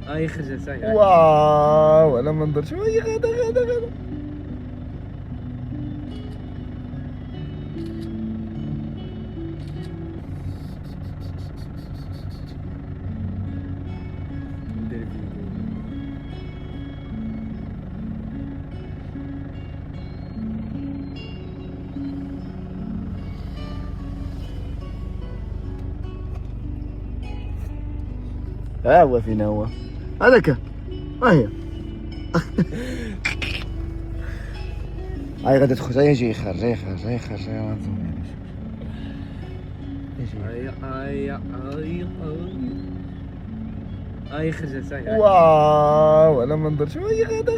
هاي خرجت هاي. واو انا منظر شويه غدا. ندير فيديو. ها هو فينا هو هذاك ها هي هاي غادي تخرج هاي جاي خارج هاي خارج هاي خارج هاي ما نزومينش هاي خرجت هاي. واو انا منظر شويه غدا.